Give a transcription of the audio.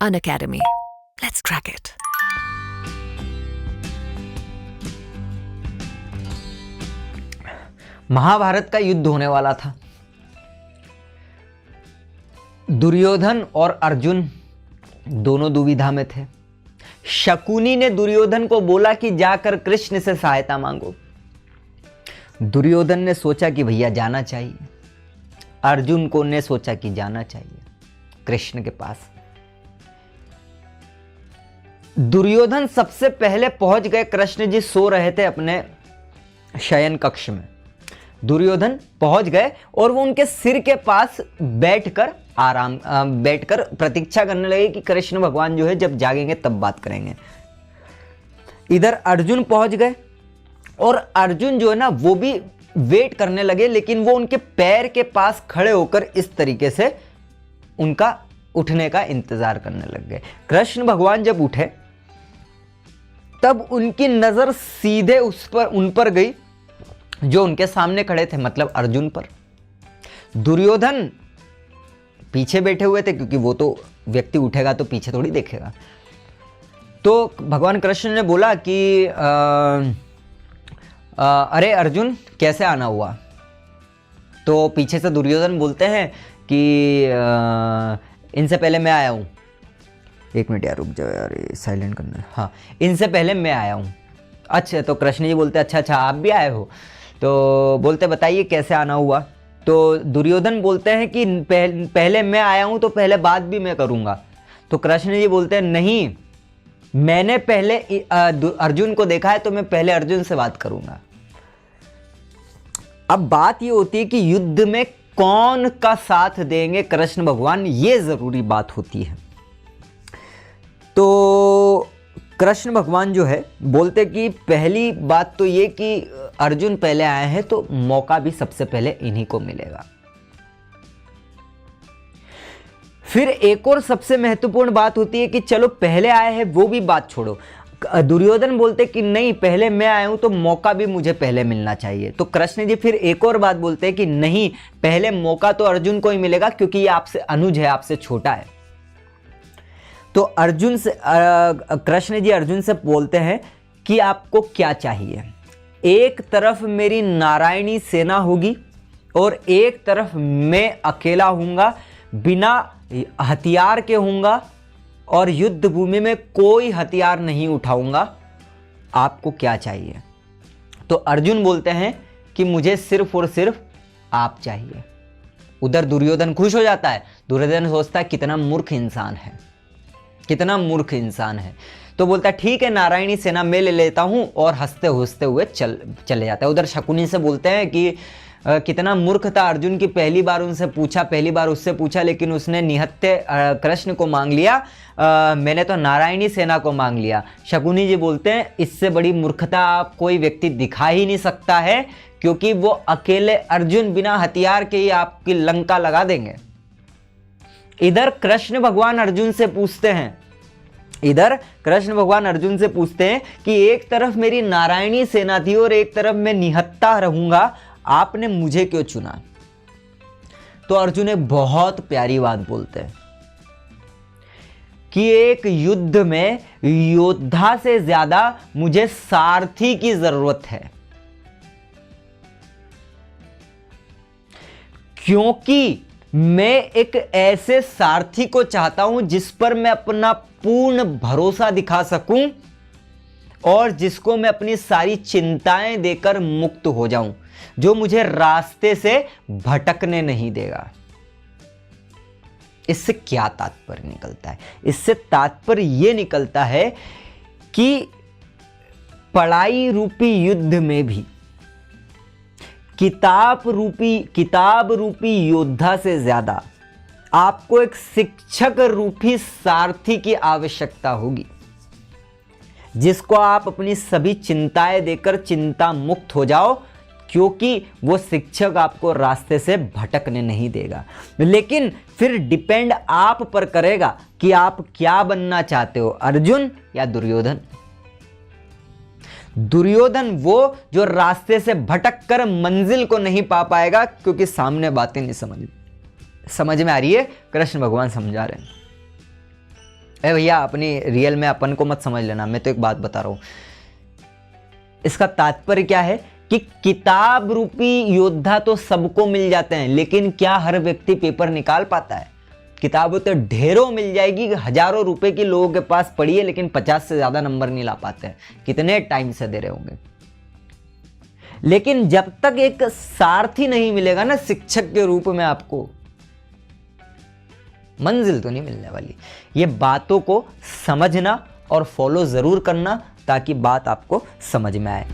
Unacademy. Let's crack it. Mahabharat का युद्ध होने वाला था। दुर्योधन और अर्जुन दोनों दुविधा में थे। शकुनी ने दुर्योधन को बोला कि जाकर कृष्ण से सहायता मांगो। दुर्योधन ने सोचा कि भैया जाना चाहिए। अर्जुन को ने सोचा कि जाना चाहिए कृष्ण के पास। दुर्योधन सबसे पहले पहुंच गए। कृष्ण जी सो रहे थे अपने शयन कक्ष में। दुर्योधन पहुंच गए और वो उनके सिर के पास बैठकर बैठकर प्रतीक्षा करने लगे कि कृष्ण भगवान जो है जब जागेंगे तब बात करेंगे। इधर अर्जुन पहुंच गए और अर्जुन जो है ना वो भी वेट करने लगे, लेकिन वो उनके पैर के पास खड़े होकर इस तरीके से उनका उठने का इंतजार करने लग गए। कृष्ण भगवान जब उठे तब उनकी नजर सीधे उन पर गई जो उनके सामने खड़े थे, मतलब अर्जुन पर। दुर्योधन पीछे बैठे हुए थे क्योंकि वो तो व्यक्ति उठेगा तो पीछे थोड़ी देखेगा। तो भगवान कृष्ण ने बोला कि अरे अर्जुन कैसे आना हुआ। तो पीछे से दुर्योधन बोलते हैं कि इनसे पहले मैं आया हूँ। एक मिनट यार रुक जाओ यार, साइलेंट करना है। हाँ, इनसे पहले मैं आया हूँ। अच्छा, तो कृष्ण जी बोलते अच्छा आप भी आए हो। तो बोलते बताइए कैसे आना हुआ। तो दुर्योधन बोलते हैं कि पहले मैं आया हूँ तो पहले बात भी मैं करूँगा। तो कृष्ण जी बोलते हैं नहीं, मैंने पहले अर्जुन को देखा है तो मैं पहले अर्जुन से बात करूँगा। अब बात ये होती है कि युद्ध में कौन का साथ देंगे कृष्ण भगवान, ये ज़रूरी बात होती है। तो कृष्ण भगवान जो है बोलते कि पहली बात तो ये कि अर्जुन पहले आए हैं तो मौका भी सबसे पहले इन्हीं को मिलेगा। फिर एक और सबसे महत्वपूर्ण बात होती है कि चलो पहले आए हैं वो भी बात छोड़ो। दुर्योधन बोलते कि नहीं, पहले मैं आया हूं तो मौका भी मुझे पहले मिलना चाहिए। तो कृष्ण जी फिर एक और बात बोलते हैं कि नहीं, पहले मौका तो अर्जुन को ही मिलेगा क्योंकि ये आपसे अनुज है, आपसे छोटा है। तो अर्जुन से कृष्ण जी अर्जुन से बोलते हैं कि आपको क्या चाहिए। एक तरफ मेरी नारायणी सेना होगी और एक तरफ मैं अकेला हूँगा, बिना हथियार के हूँगा और युद्ध भूमि में कोई हथियार नहीं उठाऊंगा। आपको क्या चाहिए। तो अर्जुन बोलते हैं कि मुझे सिर्फ और सिर्फ आप चाहिए। उधर दुर्योधन खुश हो जाता है। दुर्योधन सोचता है कितना मूर्ख इंसान है, कितना मूर्ख इंसान है। तो बोलता है ठीक है, नारायणी सेना मैं ले लेता हूं और हंसते हंसते हुए चले जाता है। उधर शकुनी से बोलते हैं कि कितना मूर्ख था अर्जुन की, पहली बार उससे पूछा लेकिन उसने निहत्थे कृष्ण को मांग लिया, मैंने तो नारायणी सेना को मांग लिया। शकुनी जी बोलते हैं इससे बड़ी मूर्खता कोई व्यक्ति दिखा ही नहीं सकता है, क्योंकि वो अकेले अर्जुन बिना हथियार के ही आपकी लंका लगा देंगे। इधर कृष्ण भगवान अर्जुन से पूछते हैं कि एक तरफ मेरी नारायणी सेना थी और एक तरफ मैं निहत्था रहूंगा, आपने मुझे क्यों चुना। तो अर्जुन एक बहुत प्यारी बात बोलते हैं कि एक युद्ध में योद्धा से ज्यादा मुझे सारथी की जरूरत है, क्योंकि मैं एक ऐसे सारथी को चाहता हूं जिस पर मैं अपना पूर्ण भरोसा दिखा सकूं और जिसको मैं अपनी सारी चिंताएं देकर मुक्त हो जाऊं, जो मुझे रास्ते से भटकने नहीं देगा। इससे क्या तात्पर्य निकलता है? इससे तात्पर्य यह निकलता है कि पढ़ाई रूपी युद्ध में भी किताब रूपी योद्धा से ज्यादा आपको एक शिक्षक रूपी सारथी की आवश्यकता होगी, जिसको आप अपनी सभी चिंताएं देकर चिंता मुक्त हो जाओ, क्योंकि वो शिक्षक आपको रास्ते से भटकने नहीं देगा। लेकिन फिर डिपेंड आप पर करेगा कि आप क्या बनना चाहते हो, अर्जुन या दुर्योधन। दुर्योधन वो जो रास्ते से भटक कर मंजिल को नहीं पा पाएगा, क्योंकि सामने बातें नहीं समझ में आ रही है। कृष्ण भगवान समझा रहे हैं। अरे भैया अपनी रियल में अपन को मत समझ लेना, मैं तो एक बात बता रहा हूँ। इसका तात्पर्य क्या है कि किताब रूपी योद्धा तो सबको मिल जाते हैं, लेकिन क्या हर व्यक्ति पेपर निकाल पाता है? किताबें तो ढेरों मिल जाएगी, हजारों रुपए की लोगों के पास पड़ी है, लेकिन 50 से ज्यादा नंबर नहीं ला पाते हैं। कितने टाइम से दे रहे होंगे। लेकिन जब तक एक सारथी नहीं मिलेगा ना शिक्षक के रूप में, आपको मंजिल तो नहीं मिलने वाली। ये बातों को समझना और फॉलो जरूर करना ताकि बात आपको समझ में आए।